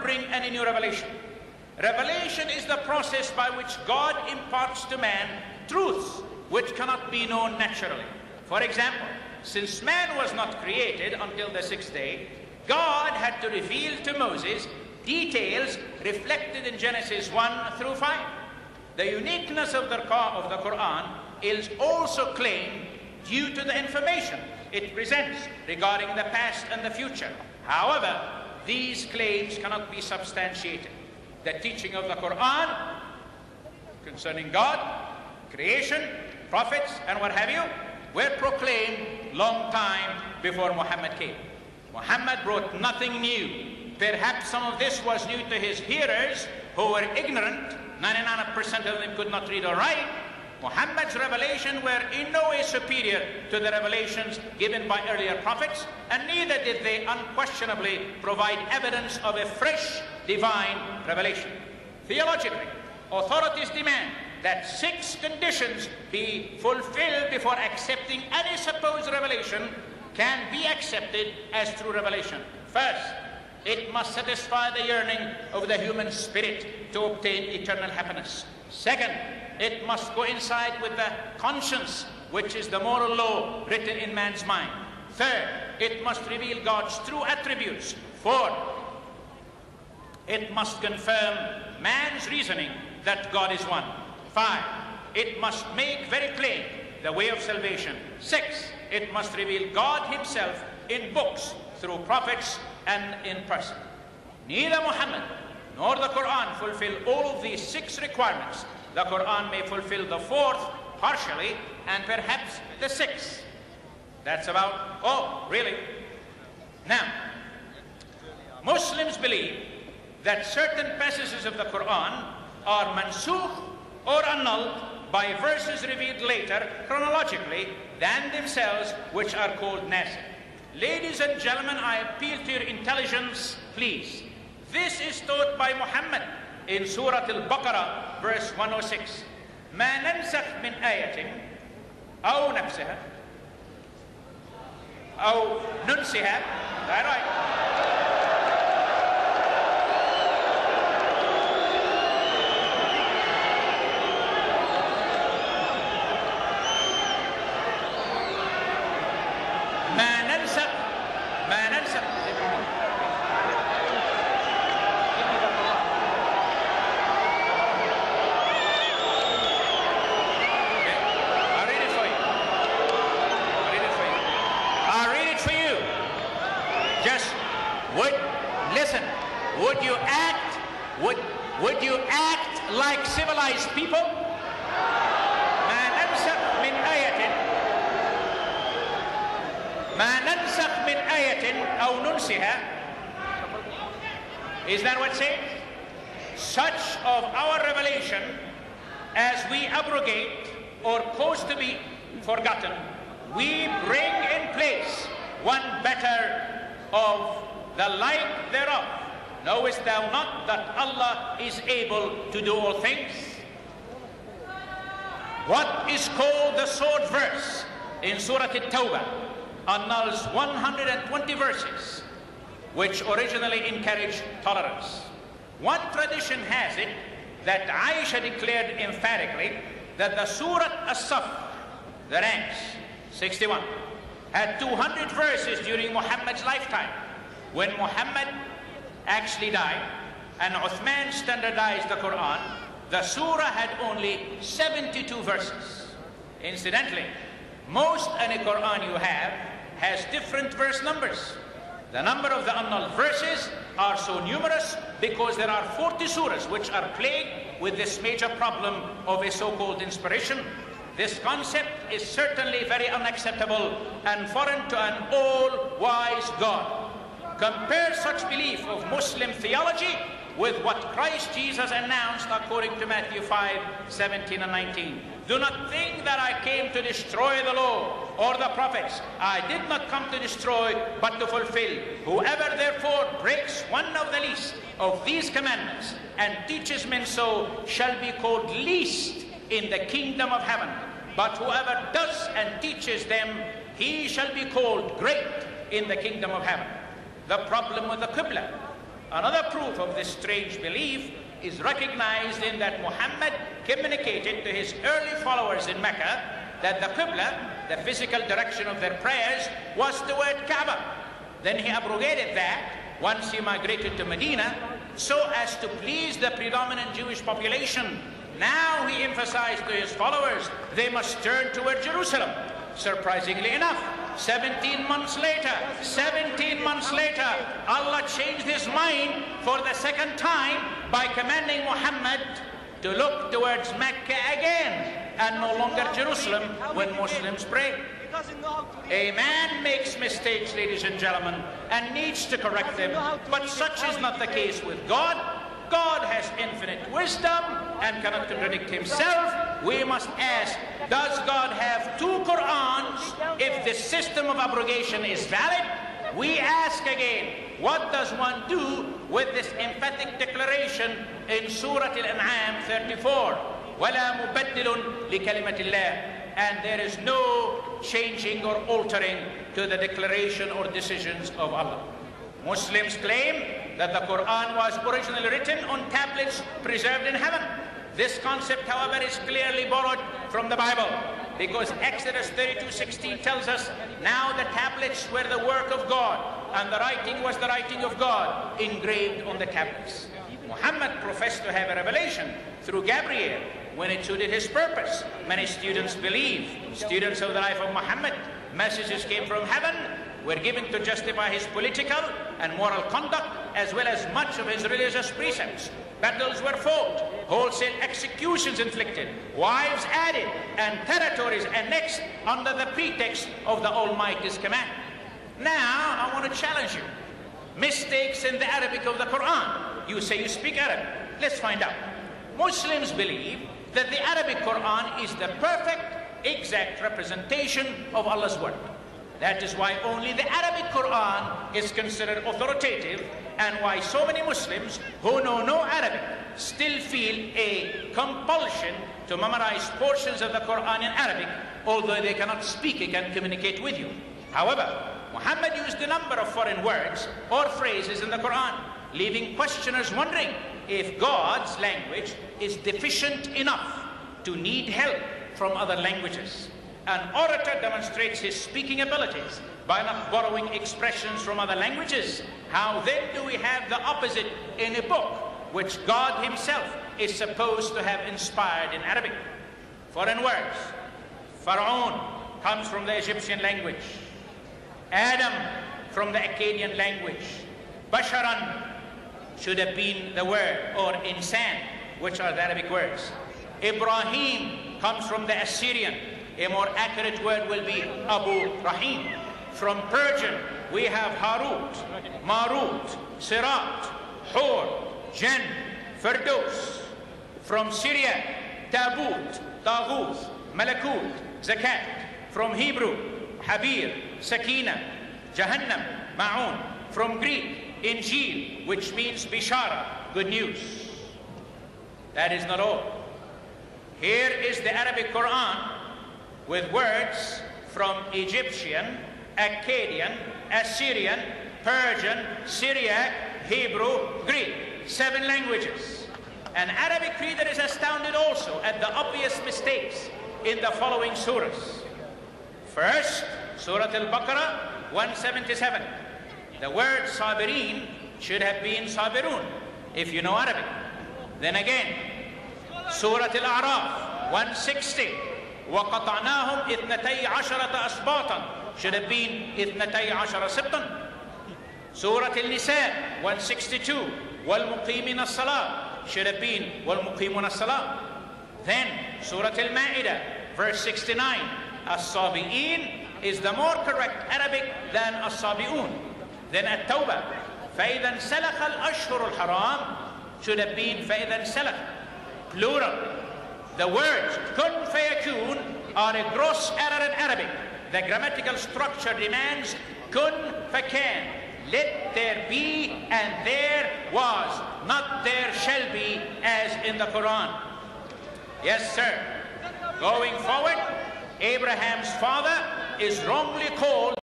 not bring any new revelation. Revelation is the process by which God imparts to man truths which cannot be known naturally. For example, since man was not created until the sixth day, God had to reveal to Moses details reflected in Genesis 1 through 5. The uniqueness of the Quran is also claimed due to the information it presents regarding the past and the future. However, these claims cannot be substantiated. The teaching of the Quran concerning God, creation, prophets, and what have you, were proclaimed long time before Muhammad came. Muhammad brought nothing new. Perhaps some of this was new to his hearers who were ignorant. 99% of them could not read or write. Muhammad's revelation were in no way superior to the revelations given by earlier prophets, and neither did they unquestionably provide evidence of a fresh divine revelation. Theologically, authorities demand that 6 conditions be fulfilled before accepting any supposed revelation can be accepted as true revelation. First, it must satisfy the yearning of the human spirit to obtain eternal happiness. Second, it must coincide with the conscience, which is the moral law written in man's mind. Third, it must reveal God's true attributes. Fourth, it must confirm man's reasoning that God is one. 5, it must make very plain the way of salvation. 6, it must reveal God himself in books, through prophets, and in person. Neither Muhammad nor the Quran fulfill all of these 6 requirements. The Quran may fulfill the 4th partially, and perhaps the 6th. That's about, oh, really? Now, Muslims believe that certain passages of the Quran are mansukh or annulled by verses revealed later chronologically than themselves, which are called nasikh. Ladies and gentlemen, I appeal to your intelligence, please. This is taught by Muhammad in Surah Al-Baqarah, verse 106. ما ننسخ من آية أو نفسها أو ننسها. That right? Would you act like civilized people? ما ننسخ من آية ما ننسخ من آية أو ننسها. Is that what it says? Such of our revelation as we abrogate or cause to be forgotten, we bring in place one better of the like thereof. Knowest thou not that Allah is able to do all things? What is called the sword verse in Surah At-Tawbah annuls 120 verses which originally encouraged tolerance. One tradition has it that Aisha declared emphatically that the Surah As-Saf, the ranks, 61, had 200 verses during Muhammad's lifetime. When Muhammad actually died and Uthman standardized the Quran, the surah had only 72 verses. Incidentally, most any Quran you have has different verse numbers. The number of the annulled verses are so numerous because there are 40 surahs which are plagued with this major problem of a so-called inspiration. This concept is certainly very unacceptable and foreign to an all-wise God. Compare such belief of Muslim theology with what Christ Jesus announced according to Matthew 5:17 and 19. Do not think that I came to destroy the law or the prophets. I did not come to destroy, but to fulfill. Whoever therefore breaks one of the least of these commandments and teaches men so shall be called least in the kingdom of heaven. But whoever does and teaches them, he shall be called great in the kingdom of heaven. The problem with the Qibla Another proof of this strange belief is recognized in that Muhammad communicated to his early followers in Mecca that the Qibla, the physical direction of their prayers, was toward Kaaba. Then he abrogated that once he migrated to Medina so as to please the predominant Jewish population. Now he emphasized to his followers they must turn toward Jerusalem. Surprisingly enough, 17 months later, Allah changed his mind for the second time by commanding Muhammad to look towards Mecca again and no longer Jerusalem when Muslims pray. A man makes mistakes, ladies and gentlemen, and needs to correct them, but such is not the case with God. God has infinite wisdom and cannot contradict himself. We must ask, does God have two Qur'ans if the system of abrogation is valid? We ask again, what does one do with this emphatic declaration in Surah Al-An'am 34? وَلَا مُبَدِّلٌ لِكَلِمَةِ اللَّهِ. And there is no changing or altering to the declaration or decisions of Allah. Muslims claim that the Quran was originally written on tablets preserved in heaven. This concept, however, is clearly borrowed from the Bible, because Exodus 32:16 tells us, now the tablets were the work of God, and the writing was the writing of God, engraved on the tablets. Muhammad professed to have a revelation through Gabriel when it suited his purpose. Many students believe, students of the life of Muhammad, messages came from heaven, were given to justify his political and moral conduct, as well as much of his religious precepts. Battles were fought, wholesale executions inflicted, wives added, and territories annexed under the pretext of the Almighty's command. Now, I want to challenge you. Mistakes in the Arabic of the Quran. You say you speak Arabic. Let's find out. Muslims believe that the Arabic Quran is the perfect, exact representation of Allah's word. That is why only the Arabic Quran is considered authoritative, and why so many Muslims who know no Arabic still feel a compulsion to memorize portions of the Quran in Arabic, although they cannot speak it and communicate with you. However, Muhammad used a number of foreign words or phrases in the Quran, leaving questioners wondering if God's language is deficient enough to need help from other languages. An orator demonstrates his speaking abilities by not borrowing expressions from other languages. How then do we have the opposite in a book which God himself is supposed to have inspired in Arabic? Foreign words. Pharaoh comes from the Egyptian language. Adam from the Akkadian language. Basharan should have been the word, or insan, which are the Arabic words. Ibrahim comes from the Assyrian. A more accurate word will be Abu Rahim. From Persian, we have Harut, Marut, Sirat, Hur, Jan, Firdaus. From Syria, Tabut, Taghut, Malakut, Zakat. From Hebrew, Habir, Sakina, Jahannam, Ma'un. From Greek, Injil, which means Bishara, good news. That is not all. Here is the Arabic Quran with words from Egyptian, Akkadian, Assyrian, Persian, Syriac, Hebrew, Greek, 7 languages. An Arabic reader is astounded also at the obvious mistakes in the following surahs. First, Surah Al-Baqarah 177. The word Sabirin should have been Sabirun, if you know Arabic. Then again, Surah Al-A'raf 160. وَقَطَعْنَاهُمْ إِثْنَتَيْ عَشَرَةَ أَسْبَاطًا should have been إِثْنَتَيْ عَشَرَ سِبْطًا. Surah Al-Nisa 162. وَالْمُقِيمِينَ الصَّلَاةِ should have been وَالْمُقِيمُونَ الصَّلَاةِ. Then Surah Al-Ma'idah verse 69. As-Sabi'in is the more correct Arabic than As-Sabi'un. Then At-Tawbah, فَإِذَا انْسَلَخَ الْأَشْهُرُ الْحَرَامِ should have been فَإِذَا انْسَلَخ, plural. The words kun fayakun are a gross error in Arabic. The grammatical structure demands kun fakan, let there be and there was, not there shall be, as in the Quran. Yes, sir. Going forward, Abraham's father is wrongly called